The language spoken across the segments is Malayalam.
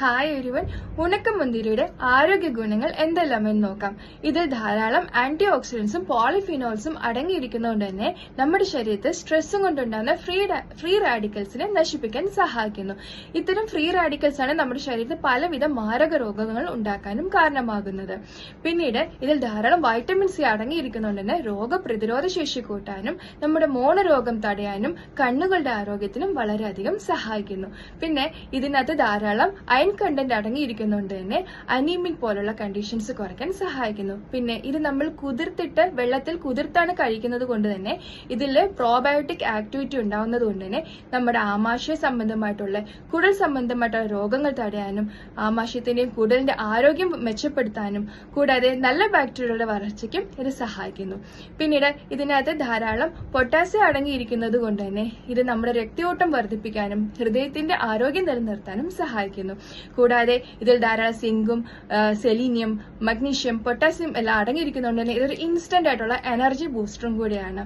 Hi everyone. ഉണക്കമുന്തിരിയുടെ ആരോഗ്യ ഗുണങ്ങൾ എന്തെല്ലാമെന്ന് നോക്കാം. ഇതിൽ ധാരാളം ആന്റി ഓക്സിഡൻസും പോളിഫിനോൾസും അടങ്ങിയിരിക്കുന്നതുകൊണ്ട് തന്നെ നമ്മുടെ ശരീരത്തിൽ സ്ട്രെസ്സും കൊണ്ടുണ്ടാകുന്ന ഫ്രീ റാഡിക്കൽസിനെ നശിപ്പിക്കാൻ സഹായിക്കുന്നു. ഇത്തരം ഫ്രീ റാഡിക്കൽസ് ആണ് നമ്മുടെ ശരീരത്തിൽ പലവിധ മാരക രോഗങ്ങൾ ഉണ്ടാക്കാനും കാരണമാകുന്നത്. പിന്നീട് ഇതിൽ ധാരാളം വൈറ്റമിൻ സി അടങ്ങിയിരിക്കുന്നതുകൊണ്ട് തന്നെ രോഗപ്രതിരോധ ശേഷി കൂട്ടാനും നമ്മുടെ മോണരോഗം തടയാനും കണ്ണുകളുടെ ആരോഗ്യത്തിനും വളരെയധികം സഹായിക്കുന്നു. പിന്നെ ഇതിനകത്ത് ധാരാളം അയൺ കണ്ടന്റ് അടങ്ങിയിരിക്കുന്നതുകൊണ്ട് തന്നെ അനീമിക് പോലുള്ള കണ്ടീഷൻസ് കുറയ്ക്കാൻ സഹായിക്കുന്നു. പിന്നെ ഇത് നമ്മൾ കുതിർത്തിട്ട് വെള്ളത്തിൽ കുതിർത്താണ് കഴിക്കുന്നത് കൊണ്ട് തന്നെ ഇതിൽ പ്രോബയോട്ടിക് ആക്ടിവിറ്റി ഉണ്ടാവുന്നത് കൊണ്ട് തന്നെ നമ്മുടെ ആമാശയ സംബന്ധമായിട്ടുള്ള കുടൽ സംബന്ധമായിട്ടുള്ള രോഗങ്ങൾ തടയാനും ആമാശയത്തിന്റെയും കുടലിന്റെ ആരോഗ്യം മെച്ചപ്പെടുത്താനും കൂടാതെ നല്ല ബാക്ടീരിയകളുടെ വളർച്ചയ്ക്കും ഇത് സഹായിക്കുന്നു. പിന്നീട് ഇതിനകത്ത് ധാരാളം പൊട്ടാസ്യം അടങ്ങിയിരിക്കുന്നത് കൊണ്ട് തന്നെ ഇത് നമ്മുടെ രക്തയോട്ടം വർദ്ധിപ്പിക്കാനും ഹൃദയത്തിന്റെ ആരോഗ്യം നിലനിർത്താനും സഹായിക്കുന്നു. കൂടാതെ ഇതിൽ ധാരാളം സിങ്കും സെലീനിയം, മഗ്നീഷ്യം, പൊട്ടാസ്യം എല്ലാം അടങ്ങിയിരിക്കുന്നതുകൊണ്ട് തന്നെ ഇതൊരു ഇൻസ്റ്റന്റ് ആയിട്ടുള്ള എനർജി ബൂസ്റ്ററും കൂടിയാണ്.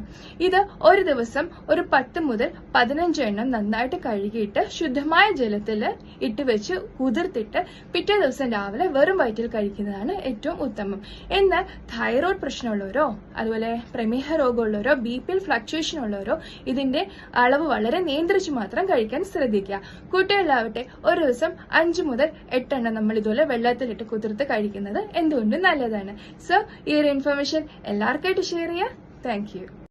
ഇത് ഒരു ദിവസം ഒരു 10 മുതൽ 15 എണ്ണം നന്നായിട്ട് കഴുകിയിട്ട് ശുദ്ധമായ ജലത്തിൽ ഇട്ട് വെച്ച് കുതിർത്തിട്ട് പിറ്റേ ദിവസം രാവിലെ വെറും വയറ്റിൽ കഴിക്കുന്നതാണ് ഏറ്റവും ഉത്തമം. എന്നാൽ തൈറോയ്ഡ് പ്രശ്നമുള്ളവരോ അതുപോലെ പ്രമേഹ രോഗമുള്ളവരോ ബിപിയിൽ ഫ്ലക്ച്വേഷൻ ഉള്ളവരോ ഇതിന്റെ അളവ് വളരെ നിയന്ത്രിച്ച് മാത്രം കഴിക്കാൻ ശ്രദ്ധിക്കുക. കുട്ടികളാവട്ടെ ഒരു ദിവസം 5 മുതൽ 8 എണ്ണം നമ്മൾ ഇതുപോലെ വെള്ളത്തിലിട്ട് കുതിർത്ത് കഴിക്കുന്നത് എന്തുകൊണ്ടും നല്ലതാണ്. സോ ഈ ഒരു ഇൻഫർമേഷൻ എല്ലാവർക്കായിട്ട് ഷെയർ ചെയ്യുക. Thank you.